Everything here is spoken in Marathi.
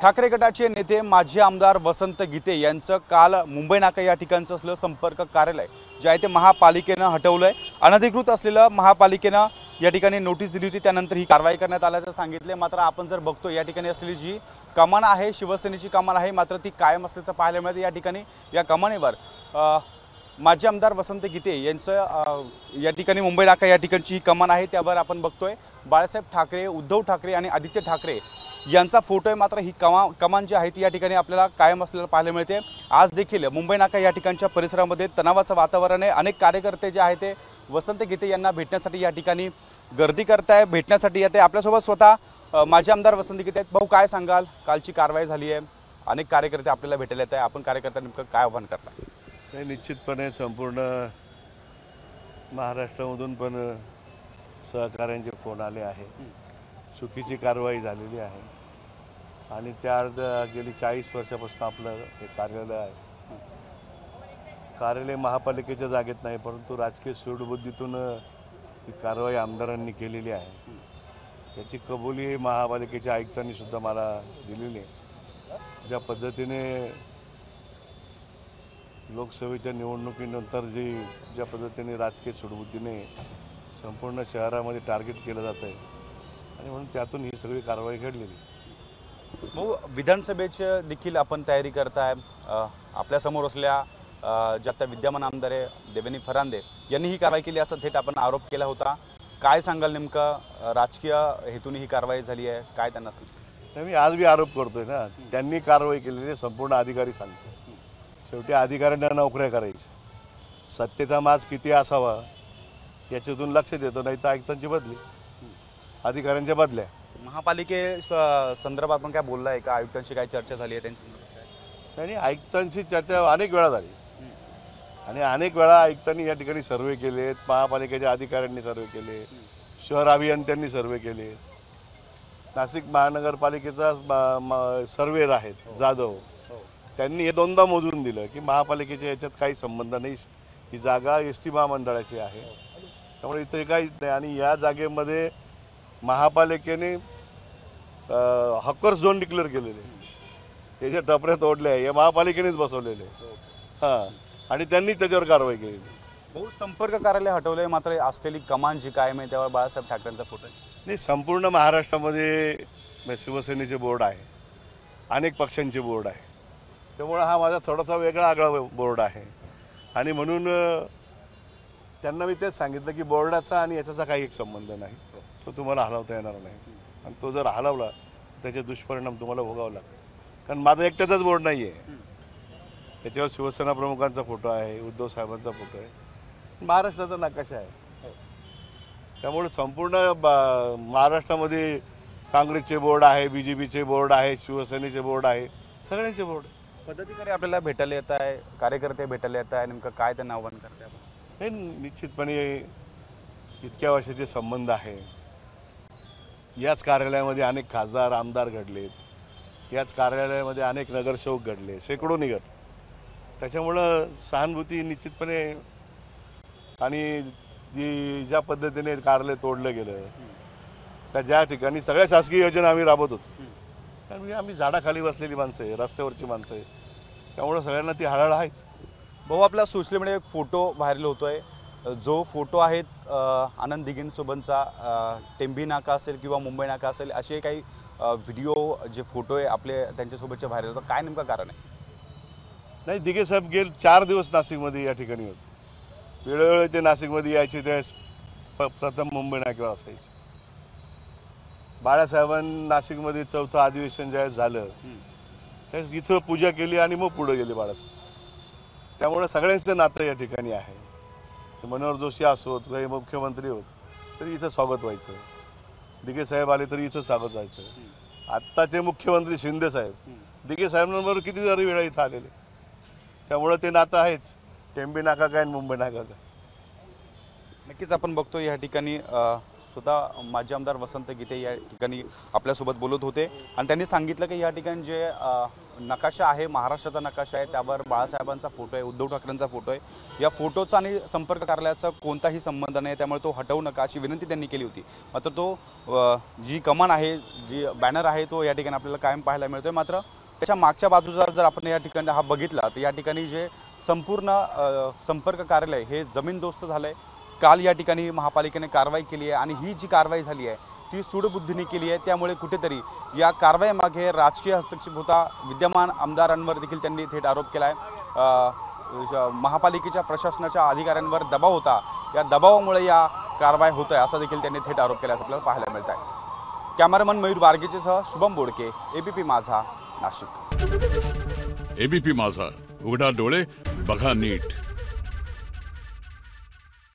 ठाकरे गटाचे नेते माजी आमदार वसंत गीते यांचं काल मुंबई नाका या ठिकाणचं असलं संपर्क कार्यालय जे आहे ते महापालिकेनं हटवलंय। अनधिकृत असलेलं महापालिकेनं या ठिकाणी नोटीस दिली होती, त्यानंतर ही कारवाई करण्यात आल्याचं सांगितले। मात्र आपण जर बघतो या ठिकाणी असलेली जी कमान आहे शिवसेनेची कमान आहे, मात्र ती कायम असल्याचं पाहायला मिळते। या ठिकाणी या कमानीवर माजी आमदार वसंत गीते यांचं या ठिकाणी मुंबई नाका या ठिकाणची ही कमान आहे, त्यावर आपण बघतोय बाळासाहेब ठाकरे, उद्धव ठाकरे आणि आदित्य ठाकरे यांचा फोटो आहे। मात्र ही कमान जी आहे ती या ठिकाणी आपल्याला कायम असलेलं पाहायला मिळते। आज देखील मुंबई नाका या ठिकाणच्या परिसरामध्ये तणावाचं वातावरण आहे। अनेक कार्यकर्ते जे आहेत ते वसंत गीते यांना भेटण्यासाठी या ठिकाणी गर्दी करताय, भेटण्यासाठी येते। आपल्यासोबत स्वतः माजी आमदार वसंत गीते आहेत। भाऊ, काय सांगाल? कालची कारवाई झाली आहे, अनेक कार्यकर्ते आपल्याला भेटायला येत आहे, आपण कार्यकर्त्यांना नेमकं काय आव्हान करता? निश्चितपणे संपूर्ण महाराष्ट्रामधून पण सहकाऱ्यांचे फोन आले आहे। चुकीची कारवाई झालेली आहे आणि त्या अर्ध गेली 40 वर्षापासून आपलं हे कार्यालय आहे। कार्यालय महापालिकेच्या जागेत नाही, परंतु राजकीय सूडबुद्धीतून ही कारवाई आमदारांनी केलेली आहे। याची कबुली महापालिकेच्या आयुक्तांनी सुद्धा मला दिलेली आहे। ज्या पद्धतीने लोकसभेच्या निवडणुकीनंतर ज्या पद्धतीने राजकीय सूडबुद्धीने संपूर्ण शहरामध्ये टार्गेट केलं जात आहे आणि म्हणून त्यातून ही सगळी कारवाई घडलेली। भाऊ, विधानसभेची देखील आपण तयारी करताय। आपल्यासमोर असलेल्या ज्या आता विद्यमान आमदार आहे देवेनी फरांदे यांनी ही कारवाई केली असं थेट आपण आरोप केला होता। काय सांगाल? नेमकं राजकीय हेतूने ही कारवाई झाली आहे, काय त्यांना सांगतो? मी आज बी आरोप करतोय ना, त्यांनी कारवाई केलेली संपूर्ण अधिकारी सांगतो। शेवटी अधिकाऱ्यांना नोकऱ्या करायची, सत्तेचा माज किती असावा याच्यातून लक्ष देतो, नाही तर आयुक्तांची बदली, अधिकाऱ्यांच्या बदल्या। महापालिके संदर्भात पण काय बोलला आहे का? आयुक्तांची काय चर्चा झाली आहे त्यांनी? आयुक्तांची चर्चा अनेक वेळा झाली आणि अनेक वेळा आयुक्तांनी या ठिकाणी सर्वे केलेत, महापालिकेच्या अधिकाऱ्यांनी सर्वे केले, शहर अभियंत्यांनी सर्वे केले, नाशिक महानगरपालिकेचा सर्वेअर आहेत जाधव, त्यांनी हे दोनदा मोजून दिलं की महापालिकेच्या याच्यात काही संबंध नाही, ही जागा एसटी महामंडळाची आहे, त्यामुळे इथे काहीच नाही। आणि या जागेमध्ये महापालिकेने हक्कर्स झोन डिक्लेअर केलेले, त्याच्या टपऱ्या तोडल्या, हे महापालिकेनेच बसवलेले हां, आणि त्यांनी त्याच्यावर कारवाई केलेली। बहुत संपर्क कार्यालय हटवलंय, मात्र असलेली कमान जी कायम आहे त्यावर बाळासाहेब ठाकरेंचा फोटो आहे। नाही, संपूर्ण महाराष्ट्रामध्ये शिवसेनेचे बोर्ड आहे, अनेक पक्षांचे बोर्ड आहे, त्यामुळे हा माझा थोडासा वेगळा आगळा बोर्ड आहे आणि म्हणून त्यांना मी तेच सांगितलं की बोर्डाचा आणि याचा काही एक संबंध नाही, तो तुम्हाला हलवता येणार नाही आणि तो जर हलवला त्याचे दुष्परिणाम तुम्हाला भोगावं लागतात। कारण माझा एकट्याचाच बोर्ड नाही आहे, त्याच्यावर शिवसेना प्रमुखांचा फोटो आहे, उद्धव साहेबांचा फोटो आहे, महाराष्ट्राचा नकाशा आहे। त्यामुळे संपूर्ण महाराष्ट्रामध्ये काँग्रेसचे बोर्ड आहे, BJPचे बोर्ड आहे, शिवसेनेचे बोर्ड आहे, सगळ्यांचे बोर्ड। पदाधिकारी आपल्याला भेटायला येत आहे, कार्यकर्ते भेटायला येत आहे, नेमकं काय त्यांना आव्हान करते आपण? हे निश्चितपणे इतक्या वर्षाचे संबंध आहे, याच कार्यालयामध्ये अनेक खासदार आमदार घडलेत, याच कार्यालयामध्ये अनेक नगरसेवक घडले, शेकडो निघत, त्याच्यामुळं सहानुभूती निश्चितपणे। आणि ज्या पद्धतीने कार्यालय तोडलं गेलं, त्या ज्या ठिकाणी सगळ्या शासकीय योजना आम्ही राबवत होतो, कारण आम्ही झाडाखाली बसलेली माणसं आहे, रस्त्यावरची माणसं आहे, त्यामुळं सगळ्यांना ती हळहळ आहेच। भाऊ, आपला सोशल मीडिया एक फोटो व्हायरल होतोय, जो फोटो आहे आनंद दिघेंसोबतचा, टेंभी नाका असेल किंवा मुंबई नाका असेल, असे काही व्हिडिओ जे फोटो आहे आपले त्यांच्यासोबतचे व्हायरल होतं, काय नेमकं कारण आहे? नाही, दिघे साहेब गेले 4 दिवस नाशिकमध्ये या ठिकाणी होते, वेळोवेळी ते नाशिकमध्ये यायचे, त्यावेळेस प्रथम मुंबई नाक्यावर असायचे। बाळासाहेबांनी नाशिकमध्ये 4थं अधिवेशन ज्यावेळेस झालं त्यावेळेस इथं पूजा केली आणि मग पुढे गेले बाळासाहेब, त्यामुळे सगळ्यांचं नातं या ठिकाणी आहे। मनोहर जोशी असोत, काही मुख्यमंत्री होत तरी इथं स्वागत व्हायचं, दिघे साहेब आले तरी इथं स्वागत व्हायचं। आत्ताचे मुख्यमंत्री शिंदे साहेब दिघे साहेबांबरोबर कितीतरी वेळा इथं आलेले, त्यामुळे ते नातं आहेच, टेंभी नाका काय आणि मुंबई नाका काय। नक्कीच आपण बघतो या ठिकाणी स्वतः माजी आमदार वसंत गीते या ठिकाणी आपल्यासोबत बोलत होते आणि त्यांनी सांगितलं की या ठिकाणी जे नकाशा आहे, महाराष्ट्राचा नकाशा आहे, त्यावर बाळासाहेबांचा फोटो आहे, उद्धव ठाकरेंचा फोटो आहे. या फोटोचा आणि संपर्क कार्यालयाचा कोणताही संबंध नाही, त्यामुळे तो हटवू नका अशी विनंती त्यांनी केली होती. मात्र तो जी कमान आहे, जी बॅनर आहे, तो या ठिकाणी आपल्याला कायम पाहायला मिळतोय. मात्र त्याच्या मागच्या बाजूचा जर आपण या ठिकाणी हा बघितला तर या ठिकाणी जे संपूर्ण संपर्क कार्यालय हे जमीनदोस्त झालं आहे. काल या ठिकाणी महापालिकेने कारवाई केली आहे आणि ही जी कारवाई झाली आहे ती सूडबुद्धीने केली आहे. त्यामुळे कुठेतरी या कारवाईमागे राजकीय हस्तक्षेप होता. विद्यमान आमदारांवर देखील त्यांनी थेट आरोप केला आहे. महापालिकेच्या प्रशासनाच्या अधिकाऱ्यांवर दबाव होता, या दबावामुळे या कारवाई होत आहे असा देखील त्यांनी थेट आरोप केल्याचं आपल्याला पाहायला मिळत आहे. कॅमेरामन मयूर बारगेचेसह शुभम बोडके, एबीपी माझा, नाशिक. एबीपी माझा, उघडा डोळे बघा नीट.